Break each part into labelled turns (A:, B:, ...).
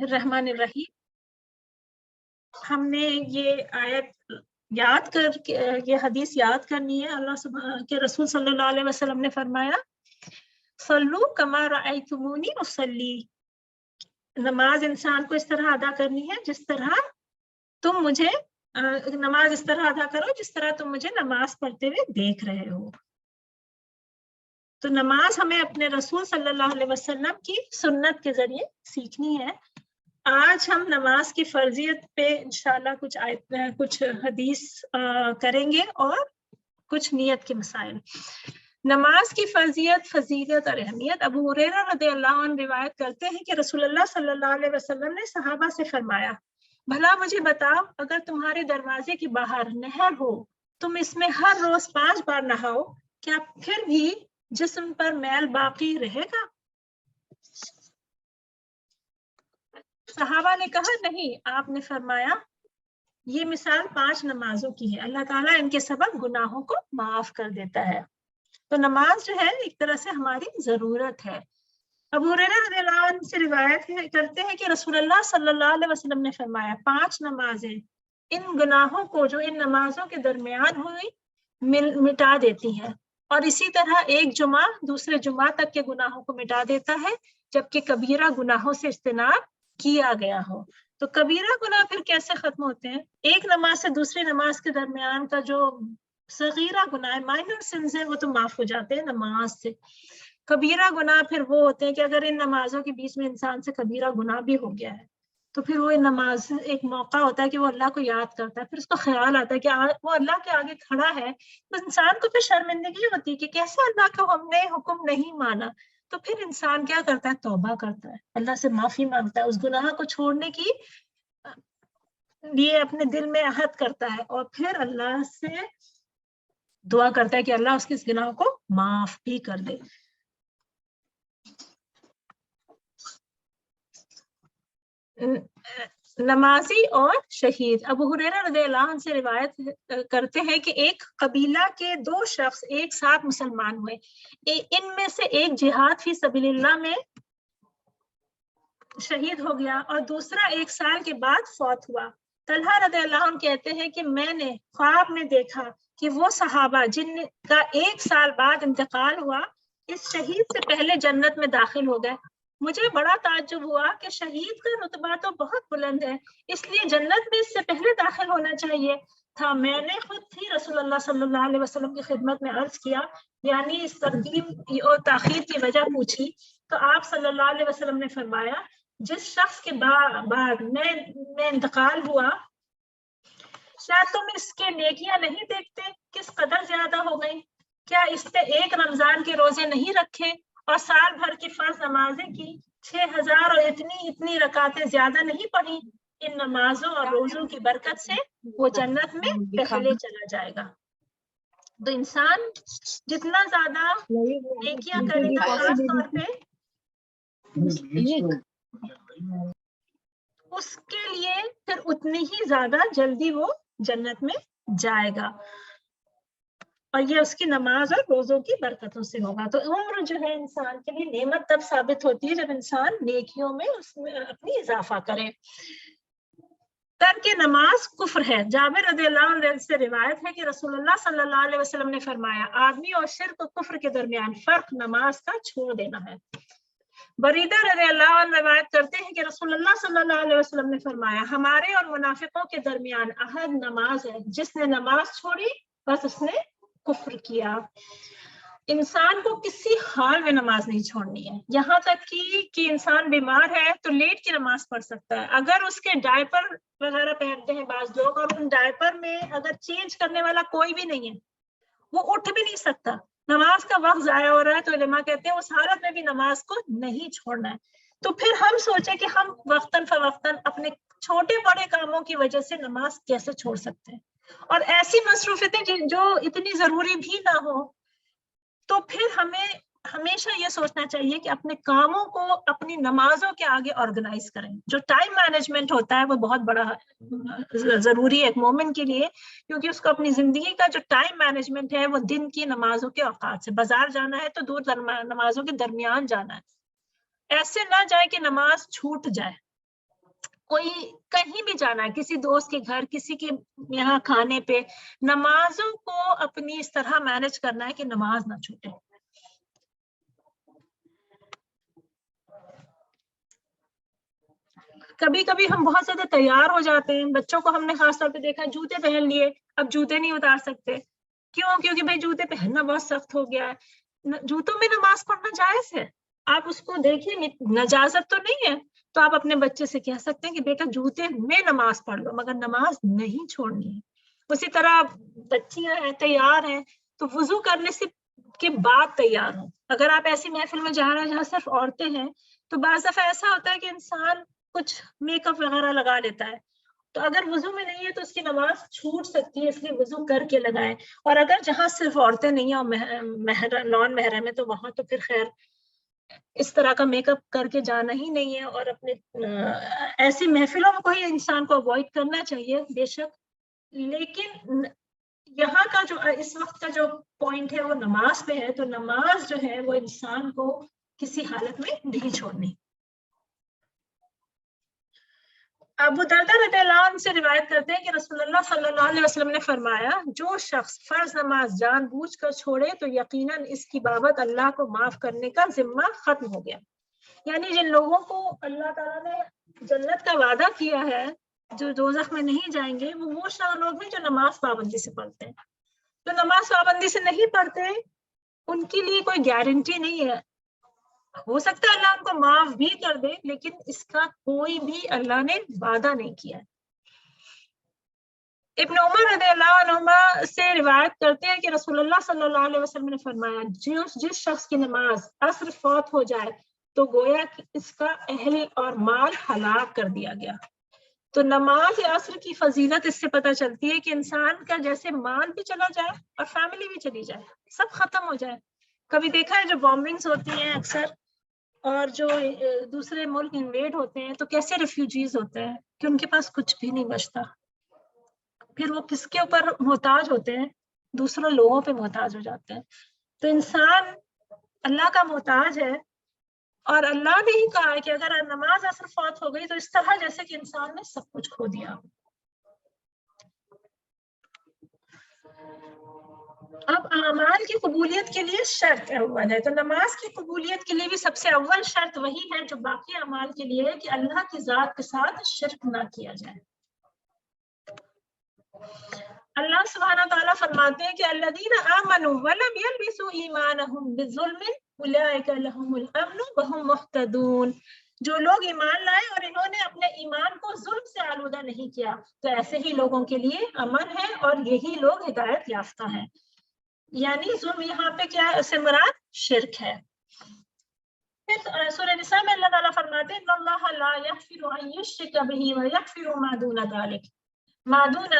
A: रहमान रहीम। हमने ये आयत याद कर ये हदीस याद करनी है। अल्लाह सुबहान के रसूल सल्लल्लाहु अलैहि वसल्लम ने फरमाया, सल्लू कमा रअयतुमूनी उसल्ली। नमाज इंसान को इस तरह अदा करनी है जिस तरह तुम मुझे नमाज इस तरह अदा करो जिस तरह तुम मुझे नमाज पढ़ते हुए देख रहे हो। तो नमाज हमें अपने रसूल सल्लल्लाहु अलैहि वसल्लम की सुन्नत के जरिए सीखनी है। आज हम नमाज की फर्जियत पे इंशाल्लाह कुछ हदीस करेंगे और कुछ नियत के मसाइल। नमाज की फर्जियत, फजीलत और अहमियत। अबू हुरैरा रज़ियल्लाहु अन्हु रिवायत करते हैं कि रसूलुल्लाह सल्लल्लाहु अलैहि वसल्लम ने सहाबा से फरमाया, भला मुझे बताओ, अगर तुम्हारे दरवाजे के बाहर नहर हो, तुम इसमें हर रोज 5 बार नहाओ, क्या फिर भी जिस्म पर मैल बाकी रहेगा? सहाबा ने कहा, नहीं। आपने फरमाया, ये मिसाल 5 नमाजों की है, अल्लाह ताला इनके सबब गुनाहों को माफ कर देता है। तो नमाज जो है एक तरह से हमारी जरूरत है। अबू हुरैरा रज़ियल्लाहु अन्हु से रिवायत करते हैं कि रसूलुल्लाह सल्लल्लाहु अलैहि वसल्लम ने फरमाया, 5 नमाजें इन गुनाहों को जो इन नमाजों के दरमियान हुई मिटा देती है, और इसी तरह एक जुमा दूसरे जुमा तक के गुनाहों को मिटा देता है, जबकि कबीरा गुनाहों से इज्तिनाब किया गया हो। तो कबीरा गुनाह फिर कैसे खत्म होते हैं? एक नमाज से दूसरी नमाज के दरमियान का जो सगीरा गुनाह है, माइनर सिंस है, वो तो माफ हो जाते हैं नमाज से। कबीरा गुनाह फिर वो होते हैं कि अगर इन नमाजों के बीच में इंसान से कबीरा गुनाह भी हो गया है, तो फिर वो नमाज एक मौका होता है कि वो अल्लाह को याद करता है, फिर उसको ख्याल आता है कि वो अल्लाह के आगे खड़ा है, तो इंसान को फिर शर्मिंदगी होती है कि कैसे अल्लाह को हमने हुक्म नहीं माना। तो फिर इंसान क्या करता है? तौबा करता है, अल्लाह से माफी मांगता है, उस गुनाह को छोड़ने की लिए अपने दिल में अहद करता है, और फिर अल्लाह से दुआ करता है कि अल्लाह उसके इस गुनाह को माफ भी कर दे। नमाजी और शहीद। अबू हुरैरा रज़ियल्लाहु अन्हु से रिवायत करते हैं कि एक कबीला के 2 शख्स एक साथ मुसलमान हुए। इनमें से एक जिहाद फी सबीलिल्लाह में शहीद हो गया और दूसरा 1 साल के बाद फौत हुआ। तलहा रज़ियल्लाहु अन्हु कहते हैं कि मैंने ख्वाब में देखा कि वो सहाबा जिनका 1 साल बाद इंतकाल हुआ, इस शहीद से पहले जन्नत में दाखिल हो गए। मुझे बड़ा ताज्जुब हुआ कि शहीद का रुतबा तो बहुत बुलंद है, इसलिए जन्नत में इससे पहले दाखिल होना चाहिए था। मैंने खुद ही रसूलुल्लाह सल्लल्लाहु अलैहि वसल्लम की खिदमत में अर्ज किया, यानी इस तकदीम और ताखीर की वजह पूछी, तो आप सल्लल्लाहु अलैहि वसल्लम ने फरमाया, जिस शख्स के बाद मैं इंतकाल हुआ, क्या तुम इसके नेकियां नहीं देखते किस कदर ज्यादा हो गई? क्या इसने एक रमजान के रोजे नहीं रखे और साल भर की फर्ज नमाजें की, 6000 और इतनी रकातें ज्यादा नहीं पढ़ी? इन नमाजों और रोजों की बरकत से वो जन्नत में पहले चला जाएगा। तो इंसान जितना ज्यादा नेकियां करेगा, खास तौर पे उसके लिए फिर उतनी ही ज्यादा जल्दी वो जन्नत में जाएगा, और ये उसकी नमाज और रोजों की बरकतों से होगा। तो उम्र जो है इंसान के लिए नेमत तब साबित होती है जब इंसान नेकियों में उसमें अपनी इजाफा करे। तर्क नमाज कुफ्र है। जाबिर रज़ियल्लाहु अन्हु से रिवायत है कि रसूलुल्लाह सल्लल्लाहु अलैहि वसल्लम ने फरमाया, आदमी और शिर्क और कुफ्र के दरमियान फर्क नमाज का छोड़ देना है। बरीदा रज़ियल्लाहु अन्हु रिवायत करते हैं कि रसूलुल्लाह सल्लल्लाहु अलैहि वसल्लम ने फरमाया, हमारे और मुनाफिकों के दरमियान अहद नमाज है, जिसने नमाज छोड़ी बस उसने कुफ्र किया। इंसान को किसी हाल में नमाज नहीं छोड़नी है, यहाँ तक कि इंसान बीमार है तो लेट की नमाज पढ़ सकता है। अगर उसके डायपर वगैरह पहनते हैं बाज लोग, और उन डायपर में अगर चेंज करने वाला कोई भी नहीं है, वो उठ भी नहीं सकता, नमाज का वक्त जाया हो रहा है, तो उलमा कहते हैं उस हालत में भी नमाज को नहीं छोड़ना है। तो फिर हम सोचे कि हम वक्तन फवक्तन अपने छोटे बड़े कामों की वजह से नमाज कैसे छोड़ सकते हैं, और ऐसी मसरूफियतें जो इतनी जरूरी भी ना हो, तो फिर हमें हमेशा ये सोचना चाहिए कि अपने कामों को अपनी नमाजों के आगे ऑर्गेनाइज करें। जो टाइम मैनेजमेंट होता है वो बहुत बड़ा जरूरी है एक मोमिन के लिए, क्योंकि उसको अपनी जिंदगी का जो टाइम मैनेजमेंट है वो दिन की नमाजों के औकात से, बाजार जाना है तो दूर नमाजों के दरमियान जाना है, ऐसे ना जाए कि नमाज छूट जाए। कोई कहीं भी जाना है, किसी दोस्त के घर, किसी के यहाँ खाने पे, नमाजों को अपनी इस तरह मैनेज करना है कि नमाज ना छूटे। कभी कभी हम बहुत ज्यादा तैयार हो जाते हैं, बच्चों को हमने खास तौर पे देखा, जूते पहन लिए, अब जूते नहीं उतार सकते। क्यों? क्योंकि भाई जूते पहनना बहुत सख्त हो गया है। जूतों में नमाज पढ़ना जायज है, आप उसको देखिए, नजाजत तो नहीं है। तो आप अपने बच्चे से कह सकते हैं कि बेटा जूते में नमाज पढ़ लो, मगर नमाज नहीं छोड़नी है। उसी तरह बच्चियां हैं, तैयार हैं, तो वुजू करने से के बाद तैयार हो। अगर आप ऐसी महफिल में जा रहे हैं जहाँ सिर्फ औरतें हैं, तो बाज़ दफा ऐसा होता है कि इंसान कुछ मेकअप वगैरह लगा लेता है, तो अगर वुजू में नहीं है तो उसकी नमाज छूट सकती है, इसलिए वुजू करके लगाएं। और अगर जहाँ सिर्फ औरतें नहीं है और नॉन महरम है, तो वहां तो फिर खैर इस तरह का मेकअप करके जाना ही नहीं है। और अपने ऐसी महफिलों में कोई इंसान को अवॉइड करना चाहिए बेशक, लेकिन यहाँ का जो इस वक्त का जो पॉइंट है वो नमाज पे है। तो नमाज जो है वो इंसान को किसी हालत में नहीं छोड़नी। अबू दरदा रज़ियल्लाहु अन्हु से रिवायत करते हैं कि रसूलुल्लाह सल्लल्लाहु अलैहि वसल्लम ने फरमाया, जो शख्स फर्ज नमाज जानबूझकर छोड़े तो यकीनन इसकी बाबत अल्लाह को माफ करने का जिम्मा खत्म हो गया। यानी जिन लोगों को अल्लाह ताला ने जन्नत का वादा किया है, जो दोज़ख में नहीं जाएंगे, वो लोग हैं जो नमाज पाबंदी से पढ़ते हैं। तो नमाज पाबंदी से नहीं पढ़ते, उनके लिए कोई गारंटी नहीं है। हो सकता है अल्लाह उनको माफ भी कर दे, लेकिन इसका कोई भी अल्लाह ने वादा नहीं किया। इब्न उमर रज़ियल्लाहु अन्हुमा से रिवायत करते हैं कि रसूलुल्लाह सल्लल्लाहु अलैहि वसल्लम ने फरमाया, जिस शख्स की नमाज असर फौत हो जाए तो गोया कि इसका अहल और माल हलाक कर दिया गया। तो नमाज असर की फजीलत इससे पता चलती है कि इंसान का जैसे माल भी चला जाए और फैमिली भी चली जाए, सब खत्म हो जाए। कभी देखा है जो बॉम्बिंग्स होती हैं अक्सर, और जो दूसरे मुल्क इन्वेड होते हैं, तो कैसे रिफ्यूजीज होते हैं कि उनके पास कुछ भी नहीं बचता। फिर वो किसके ऊपर मोहताज होते हैं? दूसरों लोगों पे मोहताज हो जाते हैं। तो इंसान अल्लाह का मोहताज है, और अल्लाह ने ही कहा है कि अगर नमाज असर फौत हो गई तो इस तरह जैसे कि इंसान ने सब कुछ खो दिया। अब अमाल की कबूलियत के लिए शर्त अव्वल है, तो नमाज की कबूलियत के लिए भी सबसे अव्वल शर्त वही है जो बाकी अमाल के लिए है, कि अल्लाह की जात के साथ शिर्क ना किया जाए। अल्लाह सुब्हानहू व तआला फरमाते हैं कि अल्लज़ीना आमनू व लम यल्बिसू ईमानहुम बिज़ुल्मिन उलाइका लहुमुल अम्नु व हुम मुहतदून। जो लोग ईमान लाए और इन्होंने अपने ईमान को जुल्म से आलूदा नहीं किया, तो ऐसे ही लोगों के लिए अमन है और यही लोग हिदायत याफ्ता हैं। यानी जुल्म यहाँ पे क्या है, उससे मुराद शिर्क है। फिर सूरह निसा में अल्लाह ताला फरमाते हैं, इन्नल्लाह ला यग़फिरु अन युश्रका बिही व यग़फिरु मा दूना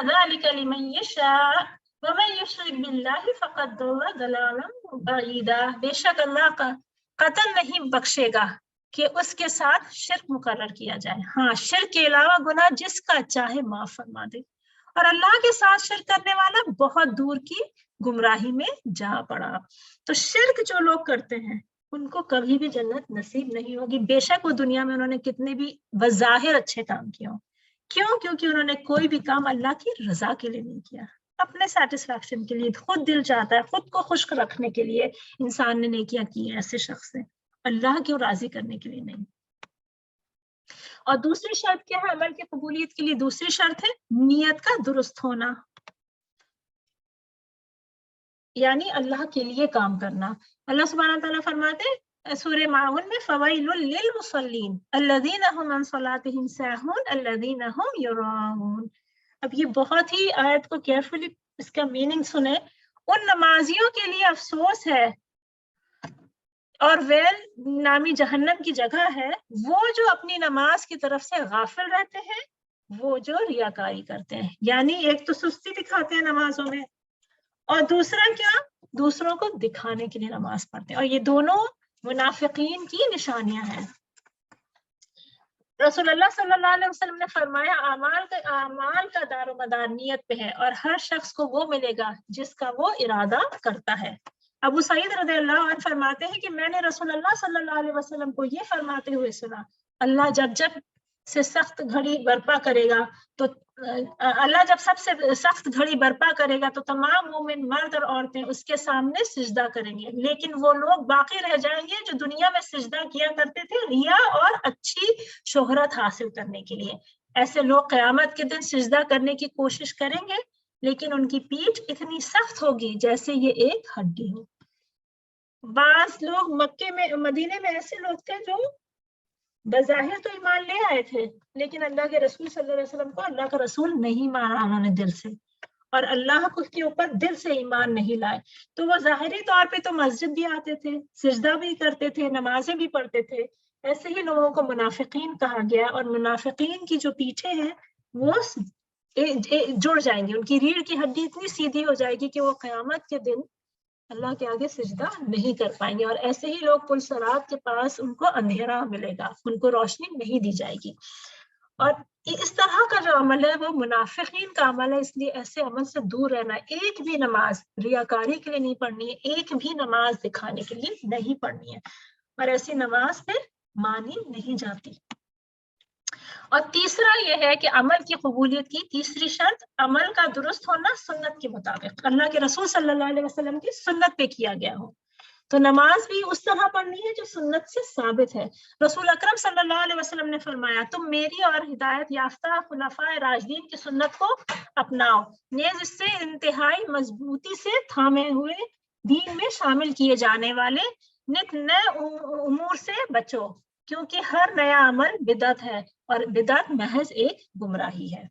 A: ज़ालिका लिमन यशाअ व मन युश्रिक बिल्लाहि फ़क़द दल्ल दलालन बईदा। बेशक अल्लाह का कतई नहीं बख्शेगा कि उसके साथ शिर्क मुकर्रर किया जाए। हाँ, शिर्क के अलावा गुनाह जिसका चाहे माफ फरमा दे। और अल्लाह के साथ शिर्क करने वाला बहुत दूर की गुमराही में जा पड़ा। तो शिर्क जो लोग करते हैं उनको कभी भी जन्नत नसीब नहीं होगी, बेशक वो दुनिया में उन्होंने कितने भी बज़ाहिर अच्छे काम किए हों। क्यों? क्योंकि उन्होंने कोई भी काम अल्लाह की रजा के लिए नहीं किया, अपने सेटिस्फैक्शन के लिए। खुद दिल चाहता है, खुद को खुश रखने के लिए इंसान ने नेकियां की हैं, ऐसे शख्स से अल्लाह को राजी करने के लिए नहीं। और दूसरी शर्त क्या है अमल की कबूलियत के लिए? दूसरी शर्त है नियत का दुरुस्त होना, यानी अल्लाह के लिए काम करना। अल्लाह सुब्हानहू व तआला फरमाते हैं सूरह माउन में, फवैलुल लिल मुसल्लीन अल्लज़ीना हुम अन सलातिहिम साहून अल्लज़ीना हुम युराऊन। अब ये बहुत ही आयत को केयरफुली इसका मीनिंग सुने। उन नमाजियों के लिए अफसोस है और वेल नामी जहन्नम की जगह है, वो जो अपनी नमाज की तरफ से गाफिल रहते हैं, वो जो रियाकारी करते हैं। यानी एक तो सुस्ती दिखाते हैं नमाजों में, और दूसरा क्या, दूसरों को दिखाने के लिए नमाज पढ़ते हैं। और ये दोनों मुनाफिकीन की निशानियां हैं। रसूलुल्लाह सल्लल्लाहु अलैहि वसल्लम ने फरमाया, अमाल का दारोमदार नियत पे है, और हर शख्स को वो मिलेगा जिसका वो इरादा करता है। अबू सईद रज़ियल्लाहु अन्हु फरमाते हैं कि मैंने रसूलुल्लाह सल्लल्लाहु अलैहि वसल्लम को ये फरमाते हुए सुना, अल्लाह जब जब से सख्त घड़ी बर्पा करेगा, तो अल्लाह जब सबसे सख्त घड़ी बर्पा करेगा तो तमाम मोमिन मर्द और औरतें उसके सामने सिजदा करेंगे, लेकिन वो लोग बाकी रह जाएंगे जो दुनिया में सिजदा किया करते थे रिया और अच्छी शोहरत हासिल करने के लिए। ऐसे लोग क़यामत के दिन सिजदा करने की कोशिश करेंगे, लेकिन उनकी पीठ इतनी सख्त होगी जैसे ये एक हड्डी हो। बाज लोग मक्के में, मदीने में ऐसे लोग थे जो बज़ाहिर तो ईमान ले आए थे, लेकिन अल्लाह के रसूल सल्लल्लाहु अलैहि वसल्लम को अल्लाह का रसूल नहीं माना उन्होंने दिल से, और अल्लाह के ऊपर दिल से ईमान नहीं लाए। तो वो ज़ाहिरी तौर पे तो मस्जिद भी आते थे, सिजदा भी करते थे, नमाजें भी पढ़ते थे। ऐसे ही लोगों को मुनाफिकीन कहा गया, और मुनाफिकीन की जो पीठे हैं वो जुड़ जाएंगी, उनकी रीढ़ की हड्डी इतनी सीधी हो जाएगी कि वो क़यामत के दिन अल्लाह के आगे सिजदा नहीं कर पाएंगे। और ऐसे ही लोग पुलसरात के पास उनको अंधेरा मिलेगा, उनको रोशनी नहीं दी जाएगी। और इस तरह का जो अमल है वो मुनाफिकीन का अमल है, इसलिए ऐसे अमल से दूर रहना। एक भी नमाज रियाकारी के लिए नहीं पढ़नी है, एक भी नमाज दिखाने के लिए नहीं पढ़नी है, और ऐसी नमाज फिर मानी नहीं जाती। और तीसरा यह है कि अमल की कबूलियत की तीसरी शर्त अमल का दुरुस्त होना सुन्नत के मुताबिक, अल्लाह के रसूल सल्लल्लाहु अलैहि वसल्लम की सुन्नत पे किया गया हो। तो नमाज भी उस तरह पढ़नी है जो सुन्नत से साबित है। रसूल अकरम सल्लल्लाहु अलैहि वसल्लम ने फरमाया, तुम मेरी और हिदायत याफ्ता खुलफाए राशिदीन की सुन्नत को अपनाओ, नेज़ इससे इंतहाई मजबूती से थामे हुए दीन में शामिल किए जाने वाले नित नए उमूर से बचो, क्योंकि हर नया अमल बिदअत है और बिदअत महज एक गुमराही है।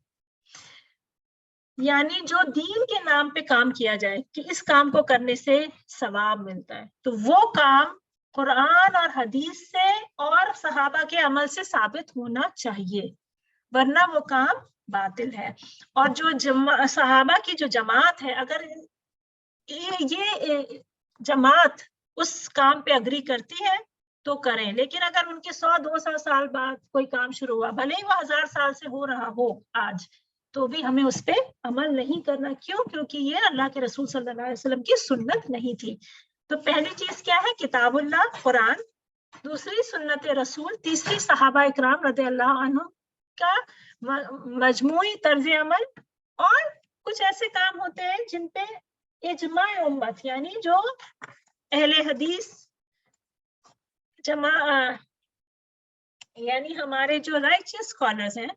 A: यानी जो दीन के नाम पे काम किया जाए कि इस काम को करने से सवाब मिलता है, तो वो काम कुरान और हदीस से और सहाबा के अमल से साबित होना चाहिए, वरना वो काम बातिल है। और जो सहाबा की जो जमात है, अगर ये जमात उस काम पे अग्री करती है तो करें, लेकिन अगर उनके 100-200 साल बाद कोई काम शुरू हुआ, भले ही वो 1000 साल से हो रहा हो आज, तो भी हमें उस पे अमल नहीं करना। क्यों? क्योंकि ये अल्लाह के रसूल सल्लल्लाहु अलैहि वसल्लम की सुन्नत नहीं थी। तो पहली चीज क्या है? किताबुल्लाह कुरान, दूसरी सुन्नत रसूल, तीसरी सहाबा इकराम रज़ियल्लाहु अन्हुम का मजमूई तर्ज अमल, और कुछ ऐसे काम होते हैं जिन पे इजमा उम्मत यानी जो अहले हदीस यानी हमारे जो राइचियस स्कॉलर्स हैं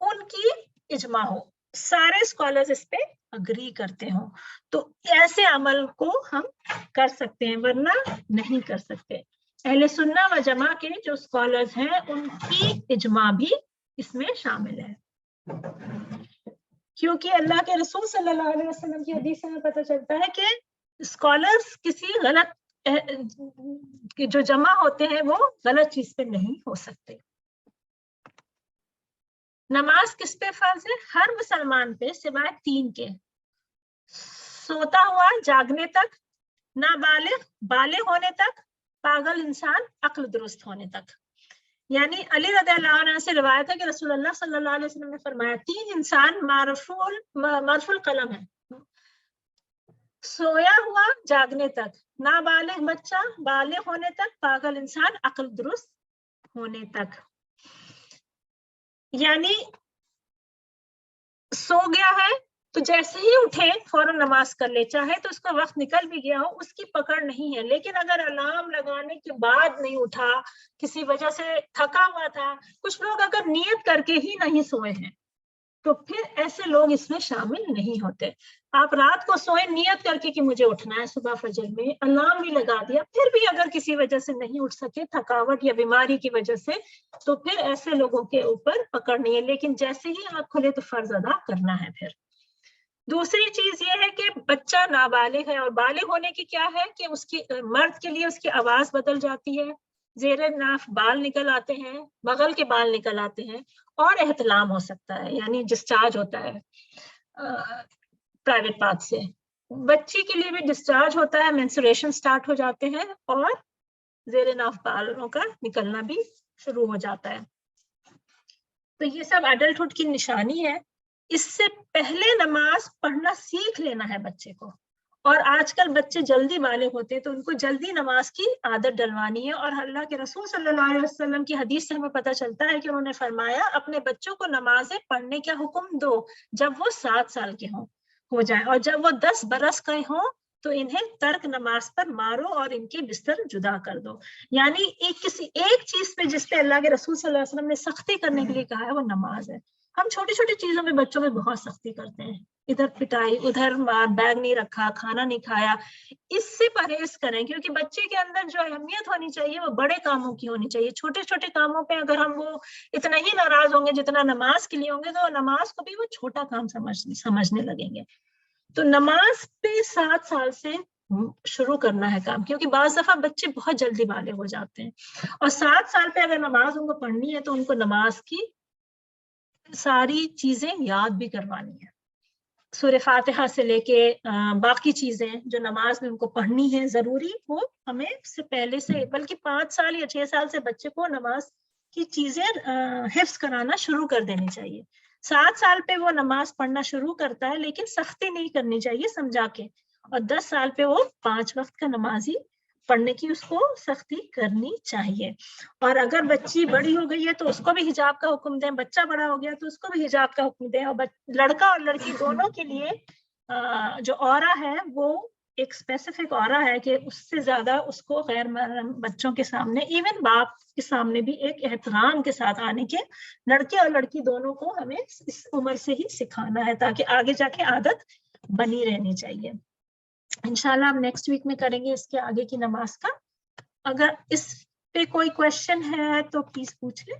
A: उनकी इजमा हो, सारे स्कॉलर्स इस पे अग्री करते हो, तो ऐसे अमल को हम कर सकते हैं, वरना नहीं कर सकते। अहले सुन्ना व जमा के जो स्कॉलर्स हैं उनकी इजमा भी इसमें शामिल है, क्योंकि अल्लाह के रसूल सल्लल्लाहु अलैहि वसल्लम की हदीस में पता चलता है कि स्कॉलर्स किसी गलत जो जमा होते हैं वो गलत चीज पे नहीं हो सकते। नमाज किस पे फर्ज है? हर मुसलमान पे सिवाय 3 के, सोता हुआ जागने तक, नाबालिग बालिग होने तक, पागल इंसान अक्ल दुरुस्त होने तक। यानी अली रज़ियल्लाहु अन्हु से रिवायत है कि रसूलुल्लाह सल्लल्लाहु अलैहि वसल्लम ने फरमाया, 3 इंसान मरफुल कलम है, सोया हुआ जागने तक, नाबालिग बच्चा बालिग होने तक, पागल इंसान अक्ल दुरुस्त होने तक। यानी सो गया है तो जैसे ही उठे फौरन नमाज कर ले, चाहे तो उसका वक्त निकल भी गया हो, उसकी पकड़ नहीं है। लेकिन अगर अलार्म लगाने के बाद नहीं उठा, किसी वजह से थका हुआ था, कुछ लोग अगर नियत करके ही नहीं सोए हैं, तो फिर ऐसे लोग इसमें शामिल नहीं होते। आप रात को सोए नियत करके कि मुझे उठना है सुबह फजर में, अलार्म भी लगा दिया, फिर भी अगर किसी वजह से नहीं उठ सके, थकावट या बीमारी की वजह से, तो फिर ऐसे लोगों के ऊपर पकड़ नहीं है। लेकिन जैसे ही आँख खुले तो फर्ज अदा करना है। फिर दूसरी चीज ये है कि बच्चा नाबालिग है, और बालिग होने की क्या है कि उसकी मर्द के लिए उसकी आवाज बदल जाती है, जेरे नाफ बाल निकल आते हैं, बगल के बाल निकल आते हैं, और एहतलाम हो सकता है यानी डिस्चार्ज होता है प्राइवेट पार्ट से। बच्ची के लिए भी डिस्चार्ज होता है, मेंस्ट्रुएशन स्टार्ट हो जाते हैं, और जेरे नाफ बालों का निकलना भी शुरू हो जाता है। तो ये सब एडल्टहुड की निशानी है। इससे पहले नमाज पढ़ना सीख लेना है बच्चे को, اور آج کل بچے جلدی بالغ ہوتے ہیں تو ان کو جلدی نماز کی عادت ڈلوانی ہے. اور اللہ کے رسول صلی اللہ علیہ وسلم کی حدیث سے ہمیں پتہ چلتا ہے کہ انہوں نے فرمایا اپنے بچوں کو نمازیں پڑھنے کا حکم دو جب وہ 7 سال کے ہو جائیں, اور جب وہ 10 برس کے ہوں تو انہیں ترک نماز پر مارو اور ان کے بستر جدا کر دو. یعنی کسی ایک چیز پہ جس پہ اللہ کے رسول صلی اللہ علیہ وسلم نے سختی کرنے کے لیے کہا ہے وہ نماز ہے. ہم چھوٹی چھوٹی چیزوں میں بچوں میں بہت سختی کرتے ہیں, ادھر پٹائی, ادھر بیگ نہیں رکھا, کھانا نہیں کھایا. اس سے پرہیز کریں کیونکہ بچے کے اندر جو اہمیت ہونی چاہیے وہ بڑے کاموں کی ہونی چاہیے. چھوٹے چھوٹے کاموں پہ اگر ہم وہ اتنا ہی ناراض ہوں گے جتنا نماز کے لیے ہوں گے تو نماز کو بھی وہ چھوٹا کام سمجھنے لگیں گے. تو نماز پہ 7 سال سے شروع کرنا ہے کام, کیونکہ بعض دفعہ بچے بہت جلدی بالغ ہو جاتے ہیں, اور 7 سال پہ اگر نماز ان کو پڑھنی ہے تو ان کو نماز کی ساری چیزیں یاد بھی کروانی ہے. سورہ فاتحہ سے لے کے باقی چیزیں جو نماز میں ان کو پڑھنی ہے ضروری, وہ ہمیں سے پہلے سے, بلکہ 5 سال یا 6 سال سے بچے کو نماز کی چیزیں حفظ کرانا شروع کر دینی چاہیے. 7 سال پہ وہ نماز پڑھنا شروع کرتا ہے لیکن سختی نہیں کرنی چاہیے, سمجھا کے, اور 10 سال پہ وہ 5 وقت کا نمازی پڑھنے کی اس کو سختی کرنی چاہیے. اور اگر بچی بڑی ہو گئی ہے تو اس کو بھی حجاب کا حکم دیں, بچہ بڑا ہو گیا تو اس کو بھی حجاب کا حکم دیں. اور لڑکا اور لڑکی دونوں کے لیے جو عورہ ہے وہ ایک اسپیسیفک عورہ ہے کہ اس سے زیادہ اس کو غیر محرم بچوں کے سامنے, ایون باپ کے سامنے بھی ایک احترام کے ساتھ آنے کے لڑکے اور لڑکی دونوں کو ہمیں اس عمر سے ہی سکھانا ہے تاکہ آگے جا کے عادت بنی رہنی چاہیے. انشاءاللہ ہم نیکسٹ ویک میں کریں گے اس کے آگے کی نماز کا. اگر اس پہ کوئی کوشچن ہے تو پلیز پوچھ لیں.